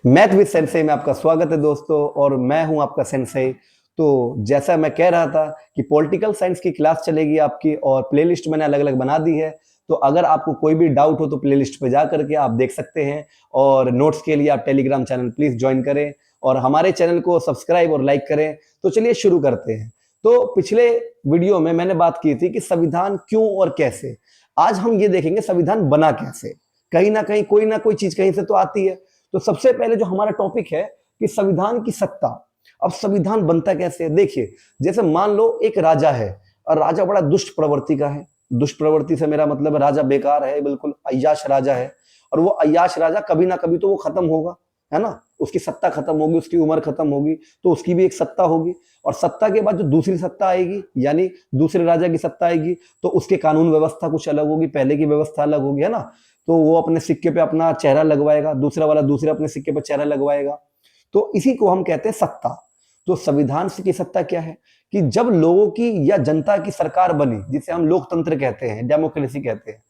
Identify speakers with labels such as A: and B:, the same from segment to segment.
A: Math with Sensei में आपका स्वागत है दोस्तों, और मैं हूं आपका सेंसेई। तो जैसा मैं कह रहा था कि पॉलिटिकल साइंस की क्लास चलेगी आपकी, और प्लेलिस्ट मैंने अलग अलग बना दी है। तो अगर आपको कोई भी डाउट हो तो प्लेलिस्ट पे जा करके आप देख सकते हैं, और नोट्स के लिए आप टेलीग्राम चैनल प्लीज ज्वाइन करें और हमारे चैनल को सब्सक्राइब और लाइक करें। तो चलिए शुरू करते हैं। तो पिछले वीडियो में मैंने बात की थी कि संविधान क्यों और कैसे। आज हम ये देखेंगे संविधान बना कैसे। कहीं ना कोई चीज कहीं से तो आती है। तो सबसे पहले जो हमारा टॉपिक है कि संविधान की सत्ता। अब संविधान बनता कैसे है, देखिए। जैसे मान लो एक राजा है, और राजा बड़ा दुष्ट प्रवृत्ति का है। दुष्ट प्रवृत्ति से मेरा मतलब राजा बेकार है, बिल्कुल अय्याश राजा है। और वो अय्याश राजा कभी ना कभी तो वो खत्म होगा, है ना। उसकी सत्ता खत्म होगी, उसकी उम्र खत्म होगी, तो उसकी भी एक सत्ता होगी। और सत्ता के बाद जो दूसरी सत्ता आएगी, यानी दूसरे राजा की सत्ता आएगी, तो उसके कानून व्यवस्था कुछ अलग होगी, पहले की व्यवस्था अलग होगी, है ना। तो वो अपने सिक्के पे अपना चेहरा लगवाएगा, दूसरा वाला दूसरे अपने सिक्के पे चेहरा लगवाएगा। तो इसी को हम कहते हैं सत्ता। तो संविधान की सत्ता क्या है कि जब लोगों की या जनता की सरकार बनी, जिसे हम लोकतंत्र कहते हैं, डेमोक्रेसी कहते हैं,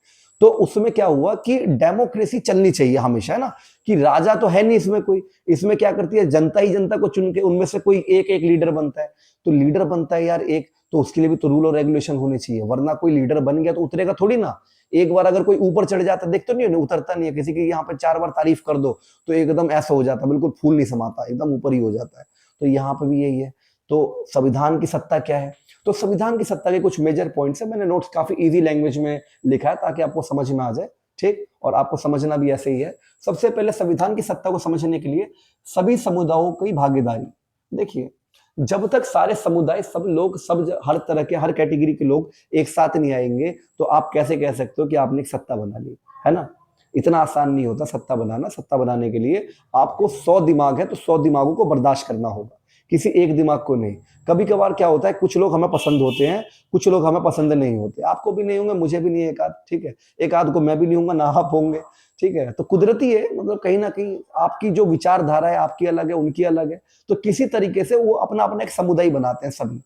A: तो उसमें क्या हुआ कि डेमोक्रेसी चलनी चाहिए हमेशा, है ना। कि राजा तो है नहीं इसमें कोई, इसमें क्या करती है जनता ही जनता को चुन के उनमें से कोई एक एक लीडर बनता है। तो लीडर बनता है यार एक, तो उसके लिए भी तो रूल और रेगुलेशन होने चाहिए, वरना कोई लीडर बन गया तो उतरेगा थोड़ी ना। एक बार अगर कोई ऊपर चढ़ जाता, देख तो नहीं है, उतरता नहीं है। किसी की यहाँ पे 4 बार तारीफ कर दो तो एकदम ऐसा हो जाता, बिल्कुल फूल नहीं समाता, एकदम ऊपर ही हो जाता है। तो यहाँ पे भी यही है। तो संविधान की सत्ता क्या है। तो संविधान की सत्ता के कुछ मेजर पॉइंट्स है, मैंने नोट्स काफी इजी लैंग्वेज में लिखा है ताकि आपको समझ में आ जाए, ठीक। और आपको समझना भी ऐसे ही है। सबसे पहले संविधान की सत्ता को समझने के लिए सभी समुदायों की भागीदारी। देखिए, जब तक सारे समुदाय, सब लोग, हर तरह के, हर कैटेगरी के लोग एक साथ नहीं आएंगे, तो आप कैसे कह सकते हो कि आपने एक सत्ता बना ली, है ना। इतना आसान नहीं होता सत्ता बनाना। सत्ता बनाने के लिए आपको 100 दिमाग है तो 100 दिमागों को बर्दाश्त करना होगा, किसी एक दिमाग को नहीं। कभी कभार क्या होता है, कुछ लोग हमें पसंद होते हैं, कुछ लोग हमें पसंद नहीं होते। आपको भी नहीं होंगे, मुझे भी नहीं, एक आध, ठीक है। एक आध को मैं भी नहीं हूंगा, ना आप होंगे, ठीक है। तो कुदरती है, मतलब कहीं ना कहीं आपकी जो विचारधारा है आपकी अलग है, उनकी अलग है। तो किसी तरीके से वो अपना अपना एक समुदाय बनाते हैं सभी।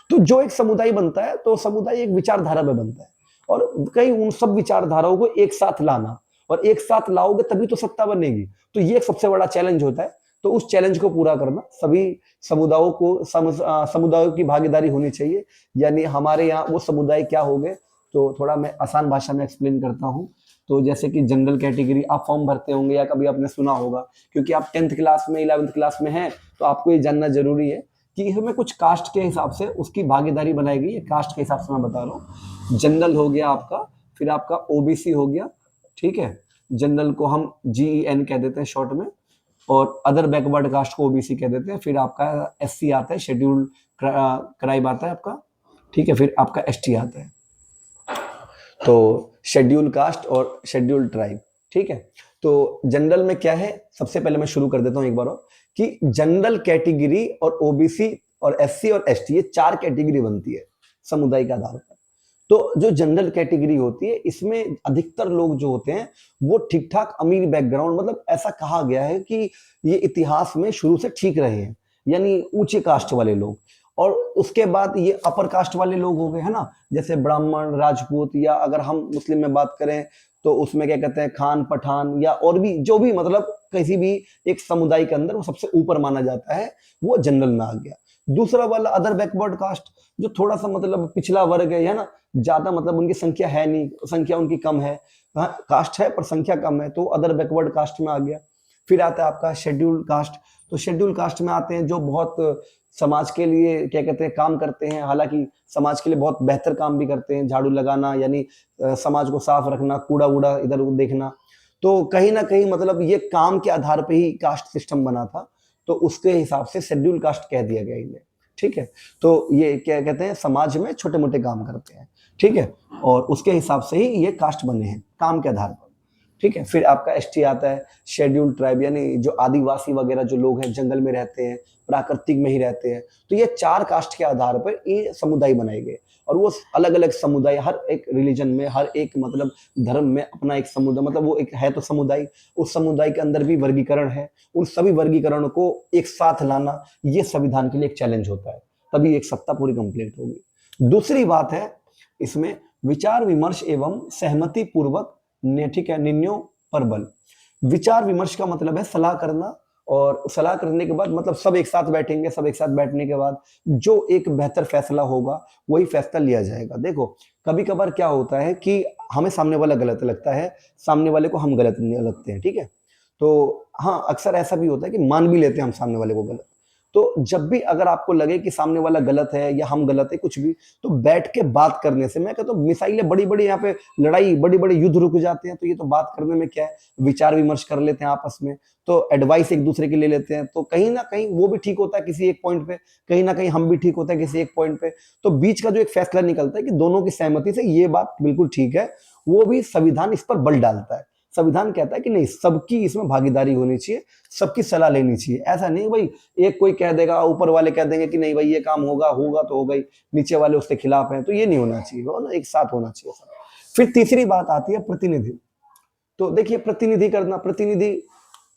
A: तो जो एक समुदाय बनता है, तो समुदाय एक विचारधारा में बनता है, और कई उन सब विचारधाराओं को एक साथ लाना, और एक साथ लाओगे तभी तो सत्ता बनेगी। तो ये एक सबसे बड़ा चैलेंज होता है। तो उस चैलेंज को पूरा करना, सभी समुदायों को समुदायों की भागीदारी होनी चाहिए। यानी हमारे यहाँ वो समुदाय क्या हो गए, तो थोड़ा मैं आसान भाषा में एक्सप्लेन करता हूँ। तो जैसे कि जनरल कैटेगरी, आप फॉर्म भरते होंगे या कभी आपने सुना होगा, क्योंकि आप 10th क्लास में, 11th क्लास में हैं, तो आपको ये जानना जरूरी है कि इसमें कुछ कास्ट के हिसाब से उसकी भागीदारी बनाई गई है। कास्ट के हिसाब से मैं बता रहा हूँ। जनरल हो गया आपका, फिर आपका ओबीसी हो गया, ठीक है। जनरल को हम GEN कह देते हैं शॉर्ट में, और अदर बैकवर्ड कास्ट को ओबीसी कह देते हैं। फिर आपका SC आता है, शेड्यूल्ड ट्राइब आता है आपका, ठीक है। फिर आपका ST आता है, तो शेड्यूल कास्ट और शेड्यूल ट्राइब, ठीक है। तो जनरल में क्या है, सबसे पहले मैं शुरू कर देता हूं एक बार और, कि जनरल कैटेगरी और ओबीसी और SC और ST, ये 4 कैटेगरी बनती है समुदाय के आधार पर। तो जो जनरल कैटेगरी होती है, इसमें अधिकतर लोग जो होते हैं वो ठीक ठाक अमीर बैकग्राउंड, मतलब ऐसा कहा गया है कि ये इतिहास में शुरू से ठीक रहे हैं, यानी ऊंचे कास्ट वाले लोग। और उसके बाद ये अपर कास्ट वाले लोग हो गए, है ना, जैसे ब्राह्मण, राजपूत, या अगर हम मुस्लिम में बात करें तो उसमें क्या कहते हैं, खान, पठान, या और भी जो भी, मतलब किसी भी एक समुदाय के अंदर वो सबसे ऊपर माना जाता है, वो जनरल में आ गया। दूसरा वाला अदर बैकवर्ड कास्ट, जो थोड़ा सा मतलब पिछला वर्ग है ना, ज्यादा मतलब उनकी संख्या है नहीं, संख्या उनकी कम है, हाँ कास्ट है पर संख्या कम है, तो अदर बैकवर्ड कास्ट में आ गया। फिर आता है आपका शेड्यूल कास्ट। तो शेड्यूल कास्ट में आते हैं जो बहुत समाज के लिए क्या कहते हैं काम करते हैं, हालांकि समाज के लिए बहुत बेहतर काम भी करते हैं, झाड़ू लगाना, यानी समाज को साफ रखना, कूड़ा वूड़ा इधर उधर देखना। तो कहीं ना कहीं मतलब ये काम के आधार पे ही कास्ट सिस्टम बना था, तो उसके हिसाब से शेड्यूल कास्ट कह दिया गया इन्हें, ठीक है। तो ये क्या कहते हैं, समाज में छोटे मोटे काम करते हैं, ठीक है, और उसके हिसाब से ही ये कास्ट बने हैं काम के आधार पर, ठीक है। फिर आपका ST आता है, शेड्यूल ट्राइब, यानी जो आदिवासी वगैरह जो लोग हैं, जंगल में रहते हैं, प्राकृतिक में ही रहते हैं। तो ये 4 कास्ट के आधार पर ये समुदाय बनाए गए, और वो अलग अलग समुदाय, हर एक रिलीजन में, हर एक मतलब धर्म में अपना एक समुदाय, मतलब वो एक है तो समुदाय, उस समुदाय के अंदर भी वर्गीकरण है। उन सभी वर्गीकरण को एक साथ लाना, ये संविधान के लिए एक चैलेंज होता है, तभी एक सत्ता पूरी कंप्लीट होगी। दूसरी बात है इसमें विचार विमर्श एवं सहमति पूर्वक, ठीक है, निर्णयों पर बल। विचार विमर्श का मतलब है सलाह करना, और सलाह करने के बाद मतलब सब एक साथ बैठेंगे, सब एक साथ बैठने के बाद जो एक बेहतर फैसला होगा वही फैसला लिया जाएगा। देखो कभी कभार क्या होता है कि हमें सामने वाला गलत लगता है, सामने वाले को हम गलत नहीं लगते हैं, ठीक है। तो हाँ, अक्सर ऐसा भी होता है कि मान भी लेते हैं हम सामने वाले को गलत। तो जब भी अगर आपको लगे कि सामने वाला गलत है या हम गलत है कुछ भी, तो बैठ के बात करने से मैं कहता हूँ मिसाइलें बड़ी बड़ी यहाँ पे लड़ाई बड़ी बड़ी युद्ध रुक जाते हैं। तो ये तो बात करने में क्या है, विचार विमर्श कर लेते हैं आपस में, तो एडवाइस एक दूसरे की ले लेते हैं, तो कहीं ना कहीं वो भी ठीक होता है किसी एक पॉइंट पे, कहीं ना कहीं हम भी ठीक होते हैं किसी एक पॉइंट पे। तो बीच का जो एक फैसला निकलता है कि दोनों की सहमति से ये बात बिल्कुल ठीक है, वो भी संविधान इस पर बल डालता है। संविधान कहता है कि नहीं, सबकी इसमें भागीदारी होनी चाहिए, सबकी सलाह लेनी चाहिए। ऐसा नहीं भाई एक कोई कह देगा, ऊपर वाले कह देंगे कि नहीं भाई ये काम होगा होगा तो होगा ही, नीचे वाले उसके खिलाफ हैं, तो ये नहीं होना चाहिए, वो ना एक साथ होना चाहिए सब। फिर तीसरी बात आती है प्रतिनिधि। तो देखिए प्रतिनिधि करना, प्रतिनिधि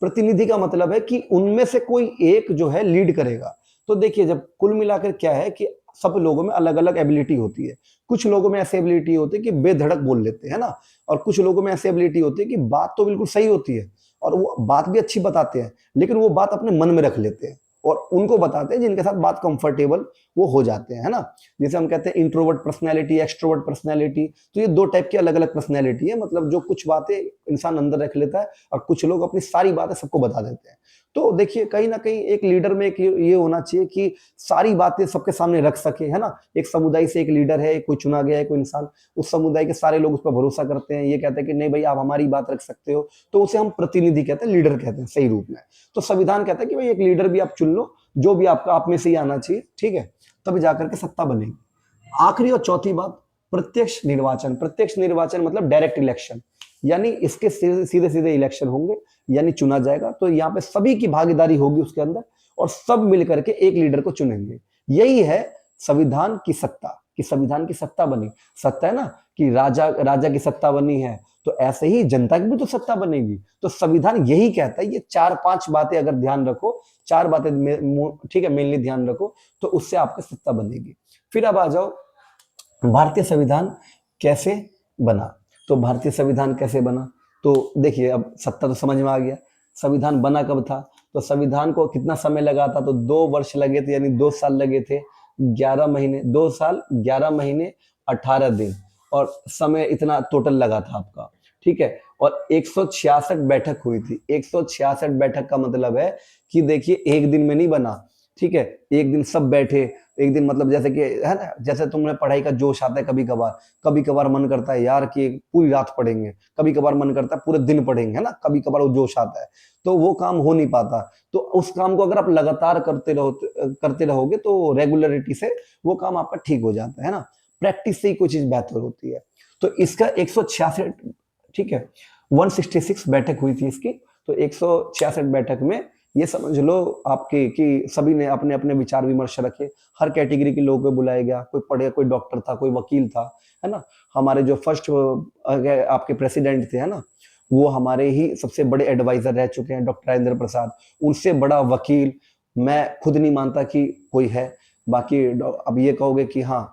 A: प्रतिनिधि का मतलब है कि उनमें से कोई एक जो है लीड करेगा। तो देखिए जब कुल मिलाकर क्या है कि सब लोगों में अलग अलग एबिलिटी होती है। कुछ लोगों में ऐसी एबिलिटी होती है कि बेधड़क बोल लेते हैं ना, और कुछ लोगों में ऐसी एबिलिटी होती है कि बात तो बिल्कुल सही होती है और वो बात भी अच्छी बताते हैं, लेकिन वो बात अपने मन में रख लेते हैं और उनको बताते हैं जिनके साथ बात कंफर्टेबल वो हो जाते हैं, है ना। जैसे हम कहते हैं इंट्रोवर्ट पर्सनैलिटी, एक्सट्रोवर्ट पर्सनैलिटी, तो ये दो टाइप की अलग अलग पर्सनैलिटी है। मतलब जो कुछ बातें इंसान अंदर रख लेता है और कुछ लोग अपनी सारी बातें सबको बता देते हैं। तो देखिए कहीं ना कहीं एक लीडर में एक ये होना चाहिए कि सारी बातें सबके सामने रख सके, है ना। एक समुदाय से एक लीडर है, कोई चुना गया है कोई इंसान, उस समुदाय के सारे लोग उस पर भरोसा करते हैं, ये कहते हैं कि नहीं भाई आप हमारी बात रख सकते हो, तो उसे हम प्रतिनिधि कहते हैं, लीडर कहते हैं सही रूप में। तो संविधान कहता है कि भाई एक लीडर भी आप चुन लो, जो भी आपका आप में से ही आना चाहिए, ठीक है, तब जाकर के सत्ता बनेगी। आखिरी और चौथी बात, प्रत्यक्ष निर्वाचन। प्रत्यक्ष निर्वाचन मतलब डायरेक्ट इलेक्शन, यानी इसके सीधे सीधे इलेक्शन होंगे, यानी चुना जाएगा। तो यहाँ पे सभी की भागीदारी होगी उसके अंदर और सब मिलकर के एक लीडर को चुनेंगे। यही है संविधान की सत्ता, कि संविधान की सत्ता बनी। सत्ता है ना कि राजा राजा की सत्ता बनी है, तो ऐसे ही जनता की भी तो सत्ता बनेगी। तो संविधान यही कहता है, ये 4-5 बातें अगर ध्यान रखो, 4 बातें ठीक है मेनली ध्यान रखो, तो उससे आपका सत्ता बनेगी। फिर अब आ जाओ भारतीय संविधान कैसे बना। तो भारतीय संविधान कैसे बना, तो देखिए अब सत्ता तो समझ में आ गया। संविधान बना कब था, तो संविधान को कितना समय लगा था, तो 2 वर्ष लगे थे, यानी 2 साल लगे थे 11 महीने, 2 साल 11 महीने 18 दिन, और समय इतना टोटल लगा था आपका, ठीक है। और 166 बैठक हुई थी। 166 बैठक का मतलब है कि देखिए एक दिन में नहीं बना, ठीक है, एक दिन सब बैठे, एक दिन मतलब जैसे कि है ना, जैसे तुमने पढ़ाई का जोश आता है कभी कभार मन करता है यार कि पूरी रात पढ़ेंगे, कभी कभार मन करता है पूरे दिन पढ़ेंगे, है ना, कभी कभार वो जोश आता है, तो वो काम हो नहीं पाता। तो उस काम को अगर आप लगातार करते रहोगे तो रेगुलरिटी से वो काम आपका ठीक हो जाता है ना। प्रैक्टिस से ही कोई चीज बेहतर होती है। तो इसका 166, ठीक है, 166 बैठक हुई थी इसकी। तो 166 बैठक में ये समझ लो आपके कि सभी ने अपने अपने विचार विमर्श रखे, हर कैटेगरी के लोगों को बुलाया गया, कोई पढ़े, कोई डॉक्टर था, कोई वकील था, है ना। हमारे जो फर्स्ट आपके प्रेसिडेंट थे, है ना, वो हमारे ही सबसे बड़े एडवाइजर रह चुके हैं, डॉक्टर राजेंद्र प्रसाद। उनसे बड़ा वकील मैं खुद नहीं मानता कि कोई है। बाकी अब ये कहोगे कि हाँ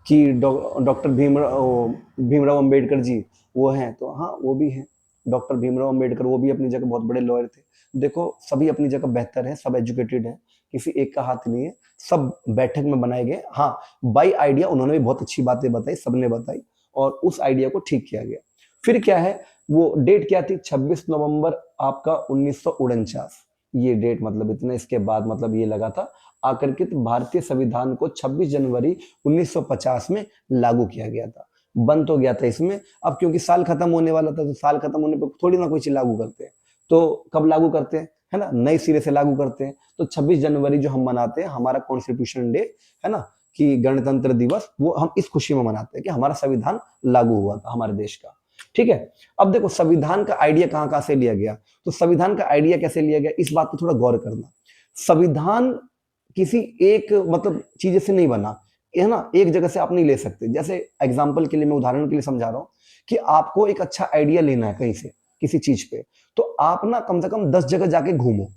A: कि डॉक्टर भीमराव अंबेडकर जी वो हैं, तो हाँ वो भी हैं। डॉक्टर भीमराव अंबेडकर वो भी अपनी जगह बहुत बड़े लॉयर थे। देखो सभी अपनी जगह बेहतर है, सब एजुकेटेड है, किसी एक का हाथ नहीं है, सब बैठक में बनाए गए। हाँ बाई आइडिया उन्होंने भी बहुत अच्छी बातें बताई, सबने बताई, और उस आइडिया को ठीक किया गया। फिर क्या है, वो डेट क्या थी, 26 नवंबर आपका 1949, ये डेट मतलब इतना, इसके बाद मतलब ये लगा था आकर के भारतीय संविधान को 26 जनवरी 1950 में लागू किया गया था। बन तो गया था इसमें, अब क्योंकि साल खत्म होने वाला था, तो साल खत्म होने पर थोड़ी ना कोई चीज लागू करते हैं, तो कब लागू करते हैं, है ना, नए सिरे से लागू करते हैं। तो 26 जनवरी जो हम मनाते हैं, हमारा कॉन्स्टिट्यूशन डे, है ना, कि गणतंत्र दिवस, वो हम इस खुशी में मनाते हैं कि हमारा संविधान लागू हुआ था हमारे देश का, ठीक है। अब देखो संविधान का आइडिया कहां कहां से लिया गया, तो संविधान का आइडिया कैसे लिया गया, इस बात पर थोड़ा गौर करना। संविधान किसी एक मतलब चीज से नहीं बना, है ना, एक जगह से आप नहीं ले सकते। जैसे एग्जाम्पल के लिए, मैं उदाहरण के लिए समझा रहा हूं कि आपको एक अच्छा आइडिया लेना है कहीं से किसी चीज पे, तो आप ना कम से कम 10 जगह जाके घूमो।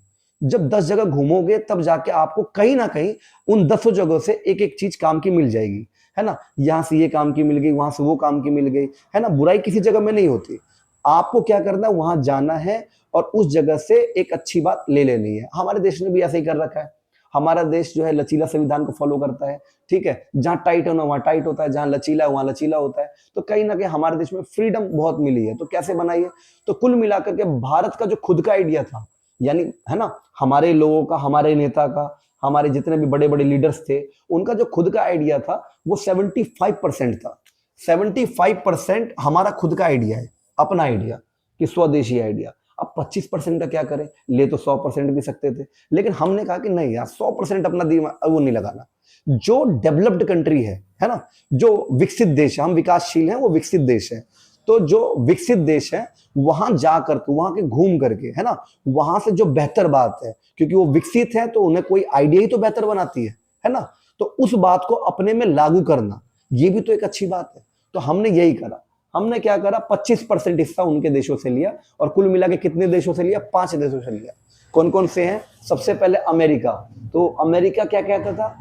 A: जब 10 जगह घूमोगे तब जाके आपको कहीं ना कहीं उन 10 जगह से एक एक चीज काम की मिल जाएगी, है ना। यहां से ये काम की मिल गई, वहां से वो काम की मिल गई, है ना। बुराई किसी जगह में नहीं होती। आपको क्या करना है, वहां जाना है और उस जगह से एक अच्छी बात ले लेनी है। हमारे देश ने भी ऐसे ही कर रखा है। हमारा देश जो है लचीला संविधान को फॉलो करता है, ठीक है। जहां टाइट होना वहां टाइट होता है, जहां लचीला है वहां लचीला होता है। तो कहीं ना कहीं हमारे देश में फ्रीडम बहुत मिली है। तो कैसे बनाई है? तो कुल मिलाकर के भारत का जो खुद का आइडिया था, यानी है ना, हमारे लोगों का, हमारे नेता का, हमारे जितने भी बड़े बड़े लीडर्स थे, उनका जो खुद का आइडिया था वो 75% था। 75% हमारा खुद का आइडिया है, अपना आइडिया, कि स्वदेशी आइडिया। अब 25% का क्या करें? ले तो 100% भी सकते थे, लेकिन हमने कहा कि नहीं यार, 100% अपना दिमाग वो नहीं लगाना। जो डेवलप्ड कंट्री है ना, जो विकसित देश है, हम विकासशील हैं, वो विकसित देश है। तो जो विकसित देश है वहां जाकर के, वहां के घूम करके, है ना, वहां से जो बेहतर बात है, क्योंकि वो विकसित है तो उन्हें कोई आइडिया ही तो बेहतर बनाती है ना। तो उस बात को अपने में लागू करना, ये भी तो एक अच्छी बात है। तो हमने यही करा। हमने क्या करा, 25% हिस्सा उनके देशों से लिया, और कुल मिला के कितने देशों से लिया? 5 देशों से लिया। कौन कौन से हैं? सबसे पहले अमेरिका। तो अमेरिका क्या कहता था?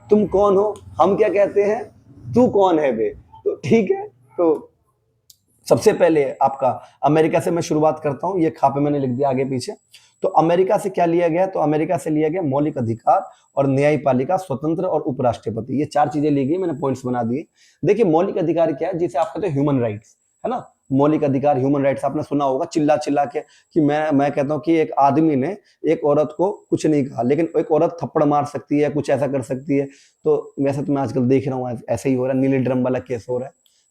A: तुम कौन हो? हम क्या कहते हैं? तू कौन है बे? तो ठीक है। तो सबसे पहले आपका अमेरिका से मैं शुरुआत करता हूं, ये खापे मैंने लिख दिया आगे पीछे। तो अमेरिका से क्या लिया गया? तो अमेरिका से लिया गया मौलिक अधिकार और न्यायपालिका, स्वतंत्र और उपराष्ट्रपति। ये 4 चीजें ली गई, मैंने पॉइंट्स बना दिए। देखिए मौलिक अधिकार क्या है, जिसे आप कहते हैं ह्यूमन राइट्स, है ना। मौलिक अधिकार, ह्यूमन राइट्स आपने सुना होगा चिल्ला चिल्ला के, कि मैं कहता हूं कि एक आदमी ने एक औरत को कुछ नहीं कहा, लेकिन एक औरत थप्पड़ मार सकती है, कुछ ऐसा कर सकती है। तो वैसे तो मैं आजकल देख रहा हूँ ऐसे ही हो रहा है, नीले ड्रम वाला केस हो रहा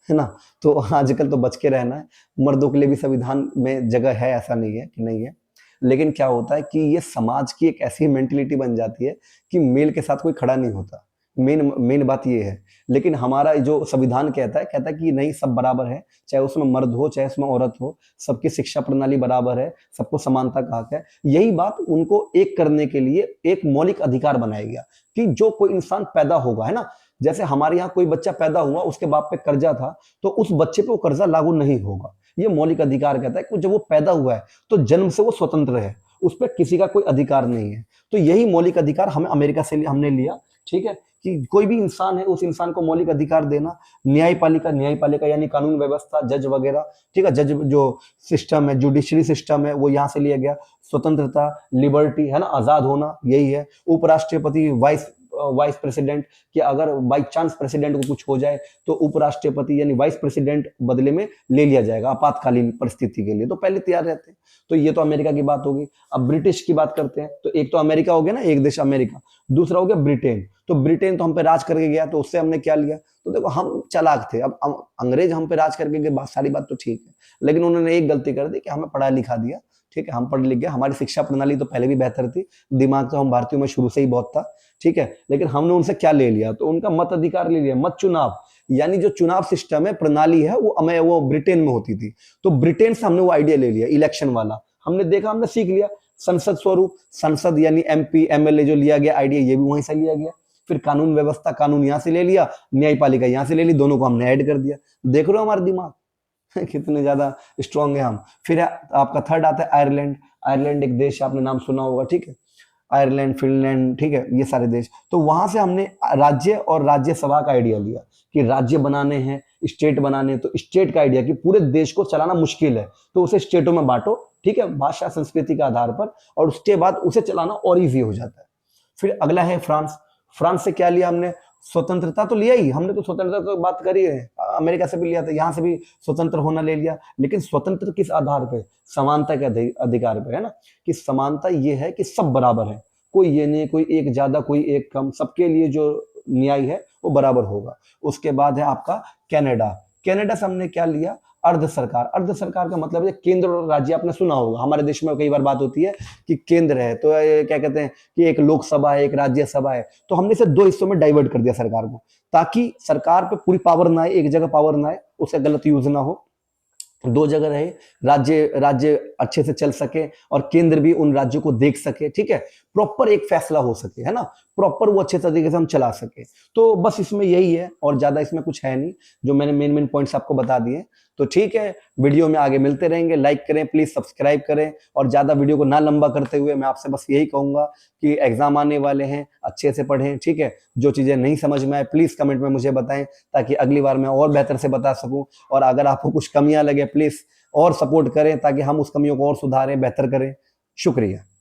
A: है ना। तो आजकल तो बच के रहना है। मर्दों के लिए भी संविधान में जगह है, ऐसा नहीं है कि नहीं है। लेकिन क्या होता है कि ये समाज की एक ऐसी मेंटेलिटी बन जाती है कि मेल के साथ कोई खड़ा नहीं होता। मेन मेन बात ये है। लेकिन हमारा जो संविधान कहता है कि नहीं, सब बराबर है, चाहे उसमें मर्द हो चाहे उसमें औरत हो, सबकी शिक्षा प्रणाली बराबर है, सबको समानता का हक है। यही बात उनको एक करने के लिए एक मौलिक अधिकार बनाया गया, कि जो कोई इंसान पैदा होगा, है ना, जैसे हमारे यहाँ कोई बच्चा पैदा हुआ, उसके बाप पे कर्जा था, तो उस बच्चे पे वो कर्जा लागू नहीं होगा। ये मौलिक अधिकार कहता है कि जब वो पैदा हुआ है तो जन्म से वो स्वतंत्र है, उस पर किसी का कोई अधिकार नहीं है। तो यही मौलिक अधिकार हमें अमेरिका से हमने लिया, ठीक है, कि कोई भी इंसान है उस इंसान को मौलिक अधिकार देना। न्यायपालिका यानी कानून व्यवस्था, जज वगैरह, ठीक है, जज जो सिस्टम है, जुडिशरी सिस्टम है, वो यहाँ से लिया गया। स्वतंत्रता, लिबर्टी, है ना, आजाद होना, यही है। उपराष्ट्रपति, वाइस प्रेसिडेंट, कि अगर बाई चांस प्रेसिडेंट को कुछ हो जाए तो उपराष्ट्रपति यानी वाइस प्रेसिडेंट बदले में ले लिया जाएगा आपातकालीन परिस्थिति के लिए, तो पहले तैयार रहते हैं। तो ये तो अमेरिका की बात होगी। अब ब्रिटिश की बात करते हैं। तो एक तो अमेरिका हो गया ना, एक देश अमेरिका, दूसरा हो गया ब्रिटेन। तो ब्रिटेन तो हम पे राज करके गया, तो उससे हमने क्या लिया? तो देखो हम चालाक थे। अब अंग्रेज हम पे राज करके गए, सारी बात तो ठीक है, लेकिन उन्होंने एक गलती कर दी कि हमें पढ़ा लिखा दिया, ठीक है, हम पढ़ लिख गए। हमारी शिक्षा प्रणाली तो पहले भी बेहतर थी, दिमाग तो हम भारतीयों में शुरू से ही बहुत था, ठीक है, लेकिन हमने उनसे क्या ले लिया? तो उनका मत अधिकार ले लिया, मत चुनाव, यानी जो चुनाव सिस्टम है, प्रणाली है, वो ब्रिटेन में होती थी। तो ब्रिटेन से हमने वो आइडिया ले लिया, इलेक्शन वाला। हमने देखा, हमने सीख लिया। संसद स्वरूप, संसद यानी एमपी एमएलए जो लिया गया आइडिया, ये भी वहीं से लिया गया। फिर कानून व्यवस्था, कानून यहां से ले लिया, न्यायपालिका यहां से ले ली, दोनों को हमने ऐड कर दिया। देख रहे हो हमारा दिमाग कितने ज्यादा स्ट्रांग है हम। फिर आपका थर्ड आता है आयरलैंड। आयरलैंड एक देश, आपने नाम सुना होगा, ठीक है, आयरलैंड, फिनलैंड, ठीक है, ये सारे देश। तो वहां से हमने राज्य और राज्यसभा का आइडिया लिया, कि राज्य बनाने हैं, स्टेट बनाने। तो स्टेट का आइडिया कि पूरे देश को चलाना मुश्किल है, तो उसे स्टेटों में बांटो, ठीक है, भाषा संस्कृति के आधार पर, और उसके बाद उसे चलाना और इजी हो जाता है। फिर अगला है फ्रांस। फ्रांस से क्या लिया हमने? स्वतंत्रता तो लिया ही हमने, तो स्वतंत्रता तो बात करी है, अमेरिका से भी लिया था, यहाँ से भी स्वतंत्र होना ले लिया। लेकिन स्वतंत्र किस आधार पे? समानता के अधिकार पे, है ना, कि समानता ये है कि सब बराबर है, कोई ये नहीं, कोई एक ज्यादा कोई एक कम, सबके लिए जो न्याय है वो बराबर होगा। उसके बाद है आपका कनाडा। कनाडा से हमने क्या लिया? अर्ध सरकार। अर्ध सरकार का मतलब है केंद्र और राज्य, आपने सुना होगा, हमारे देश में कई बार बात होती है कि केंद्र है तो क्या कहते हैं कि एक लोकसभा है, एक राज्यसभा है। तो हमने इसे 2 हिस्सों में डाइवर्ट कर दिया सरकार को, ताकि सरकार पे पूरी पावर ना आए, एक जगह पावर ना आए, उसका गलत यूज ना हो, 2 जगह रहे, राज्य अच्छे से चल सके और केंद्र भी उन राज्यों को देख सके, ठीक है, प्रॉपर एक फैसला हो सके, है ना, प्रॉपर वो अच्छे तरीके से हम चला सके। तो बस इसमें यही है, और ज्यादा इसमें कुछ है नहीं, जो मैंने मेन पॉइंट्स आपको बता दिए। तो ठीक है, वीडियो में आगे मिलते रहेंगे। लाइक करें प्लीज, सब्सक्राइब करें, और ज्यादा वीडियो को ना लंबा करते हुए मैं आपसे बस यही कहूंगा कि एग्जाम आने वाले हैं, अच्छे से पढ़ें, ठीक है। जो चीजें नहीं समझ में आए प्लीज कमेंट में मुझे बताएं, ताकि अगली बार मैं और बेहतर से बता सकूं। और अगर आपको कुछ कमियां लगे प्लीज और सपोर्ट करें ताकि हम उस कमियों को और सुधारें, बेहतर करें। शुक्रिया।